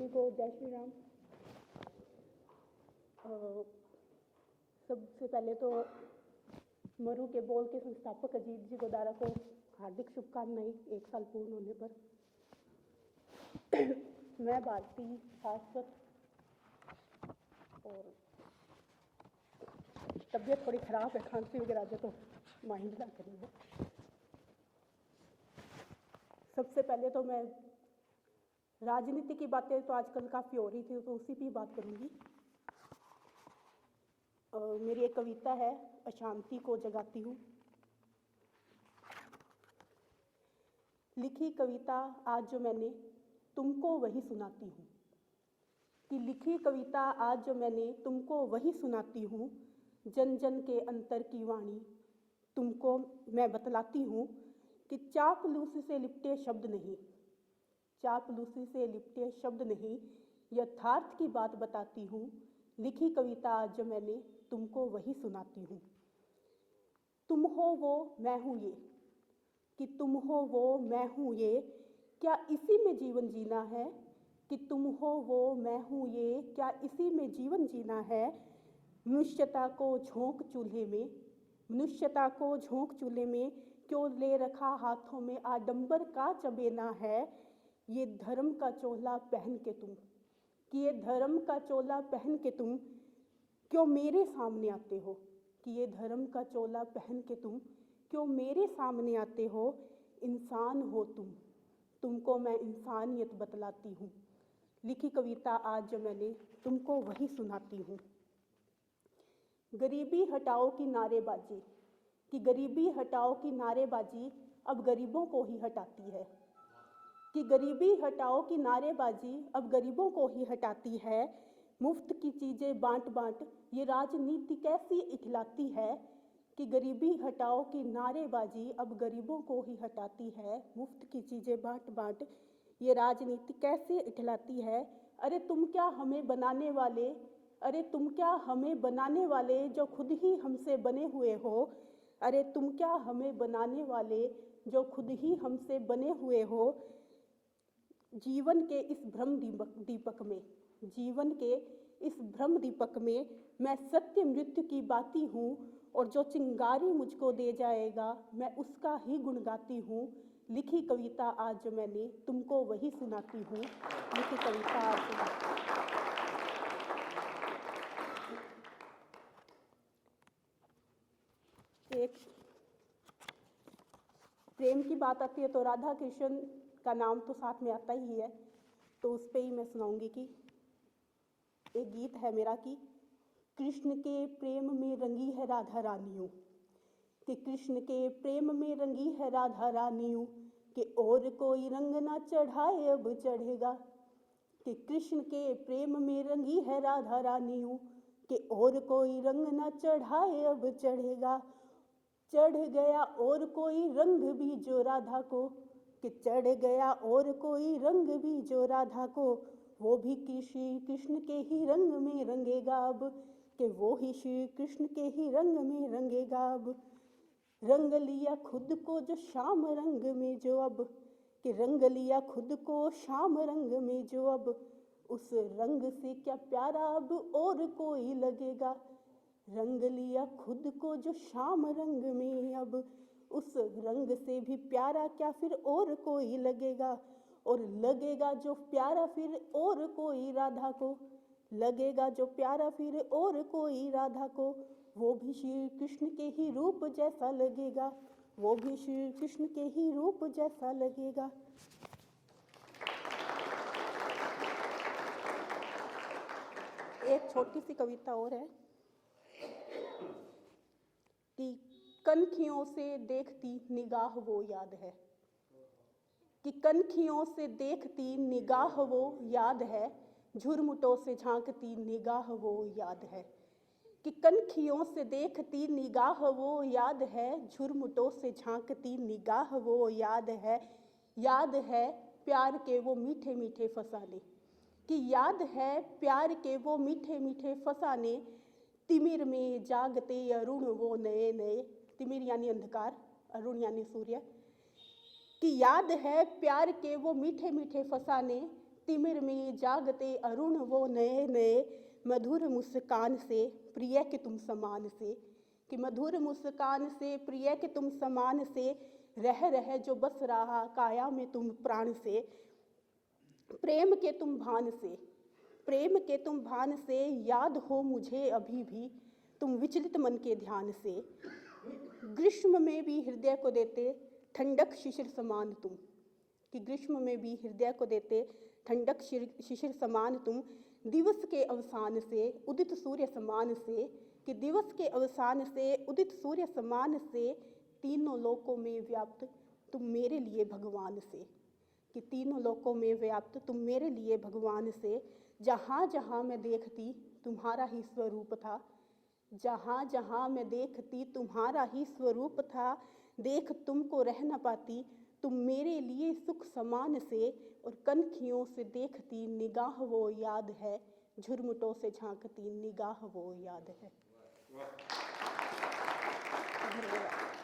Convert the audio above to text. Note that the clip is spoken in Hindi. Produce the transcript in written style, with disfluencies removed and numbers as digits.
को जय श्री राम। सबसे पहले तो मरु के बोल के संस्थापक अजीत जी गोदारा को हार्दिक शुभकामनाएं 1 साल पूर्ण होने पर। मैं भारती शाश्वत और तबीयत थोड़ी खराब है, खांसी वगैरह जो तो माइंड ना करिए। सबसे पहले तो मैं राजनीति की बातें तो आजकल काफ़ी हो रही थी, तो उसी पे बात करूँगी। मेरी एक कविता है, अशांति को जगाती हूँ। लिखी कविता आज जो मैंने तुमको वही सुनाती हूँ, कि लिखी कविता आज जो मैंने तुमको वही सुनाती हूँ। जन जन के अंतर की वाणी तुमको मैं बतलाती हूँ, कि चापलूसी से लिपटे शब्द नहीं, चापलूसी से लिपटे शब्द नहीं, यथार्थ की बात बताती हूँ। लिखी कविता आज जो मैंने तुमको वही सुनाती हूँ। तुम हो वो मैं हूँ ये, कि तुम हो वो मैं हूँ ये, क्या इसी में जीवन जीना है। कि तुम हो वो मैं हूँ ये, क्या इसी में जीवन जीना है। मनुष्यता को झोंक चूल्हे में, मनुष्यता को झोंक चूल्हे में, क्यों ले रखा हाथों में आडंबर का चबेना है। ये धर्म का चोला पहन के तुम, कि ये धर्म का चोला पहन के तुम क्यों मेरे सामने आते हो। कि ये धर्म का चोला पहन के तुम क्यों मेरे सामने आते हो। इंसान हो तुम, तुमको मैं इंसानियत बतलाती हूँ। लिखी कविता आज जो मैंने तुमको वही सुनाती हूँ। गरीबी हटाओ की नारेबाजी, कि गरीबी हटाओ की नारेबाजी अब गरीबों को ही हटाती है। कि गरीबी हटाओ की नारेबाजी अब गरीबों को ही हटाती है। मुफ्त की चीज़ें बांट बांट ये राजनीति कैसी इखलाती है। कि गरीबी हटाओ की नारेबाजी अब गरीबों को ही हटाती है। मुफ्त की चीज़ें बांट बांट ये राजनीति कैसे इखलाती है। अरे तुम क्या हमें बनाने वाले, अरे तुम क्या हमें बनाने वाले जो खुद ही हमसे बने हुए हो। अरे तुम क्या हमें बनाने वाले जो खुद ही हमसे बने हुए हो। जीवन के इस भ्रम दीपक में, जीवन के इस भ्रम दीपक में मैं सत्य मृत्यु की बाती हूँ। और जो चिंगारी मुझको दे जाएगा मैं उसका ही गुण गाती हूँ। लिखी कविता आज जो मैंने तुमको वही सुनाती हूँ। लिखी कविता आज एक प्रेम की बात आती है तो राधा कृष्ण का नाम तो साथ में आता ही है, तो उस पर ही मैं सुनाऊंगी। कि एक गीत है मेरा कि कृष्ण के प्रेम में रंगी है राधा रानियों, कि कृष्ण के प्रेम में रंगी है राधा रानियों, कि और कोई रंग ना चढ़ाए अब चढ़ेगा। कि कृष्ण के प्रेम में रंगी है राधा रानियों, कि और कोई रंग ना चढ़ाए अब चढ़ेगा। चढ़ गया और कोई रंग भी जो राधा को, कि चढ़ गया और कोई रंग भी जो राधा को, वो भी श्री कृष्ण के ही रंग में रंगेगा अब। कि वो ही श्री कृष्ण के ही रंग में रंगेगा अब। रंग लिया खुद को जो श्याम रंग में जो अब, कि रंग लिया खुद को श्याम रंग में जो अब, उस रंग से क्या प्यारा अब और कोई लगेगा। रंग लिया खुद को जो श्याम रंग में अब, उस रंग से भी प्यारा क्या फिर और कोई लगेगा। और लगेगा जो प्यारा फिर और कोई राधा को, लगेगा जो प्यारा फिर और कोई राधा को, वो भी श्री कृष्ण के ही रूप जैसा लगेगा। वो भी श्री कृष्ण के ही रूप जैसा लगेगा। एक छोटी सी कविता और है कि कनखियों से देखती निगाह वो याद है। कि कनखियों से देखती निगाह वो याद है, झुरमुटों से झांकती निगाह वो याद है। कि कनखियों से देखती निगाह वो याद है, झुरमुटों से झांकती निगाह वो याद है। याद है प्यार के वो मीठे मीठे फसाने, कि याद है प्यार के वो मीठे मीठे फसाने। तिमिर में जागते अरुण वो नए नए, तिमिर यानी अंधकार, अरुण यानी सूर्य। कि याद है प्यार के वो मीठे मीठे फसाने। तिमिर में जागते अरुण वो नए नए, मधुर मुस्कान से प्रिय के तुम समान से, कि मधुर मुस्कान से प्रिय के तुम समान से, रह जो बस रहा काया में तुम प्राण से, प्रेम के तुम भान से, प्रेम के तुम भान से, याद हो मुझे अभी भी तुम विचलित मन के ध्यान से, ग्रीष्म में भी हृदय को देते ठंडक शिशिर समान तुम, कि ग्रीष्म में भी हृदय को देते ठंडक शिशिर समान तुम, दिवस के अवसान से उदित सूर्य समान से, कि दिवस के अवसान से उदित सूर्य समान से, तीनों लोकों में व्याप्त तुम मेरे लिए भगवान से, कि तीनों लोकों में व्याप्त तुम मेरे लिए भगवान से, जहाँ जहाँ मैं देखती तुम्हारा ही स्वरूप था, जहाँ जहाँ मैं देखती तुम्हारा ही स्वरूप था, देख तुमको रह न पाती तुम मेरे लिए सुख समान से, और कनखियों से देखती निगाह वो याद है, झुरमुटों से झांकती निगाह वो याद है। धन्यवाद।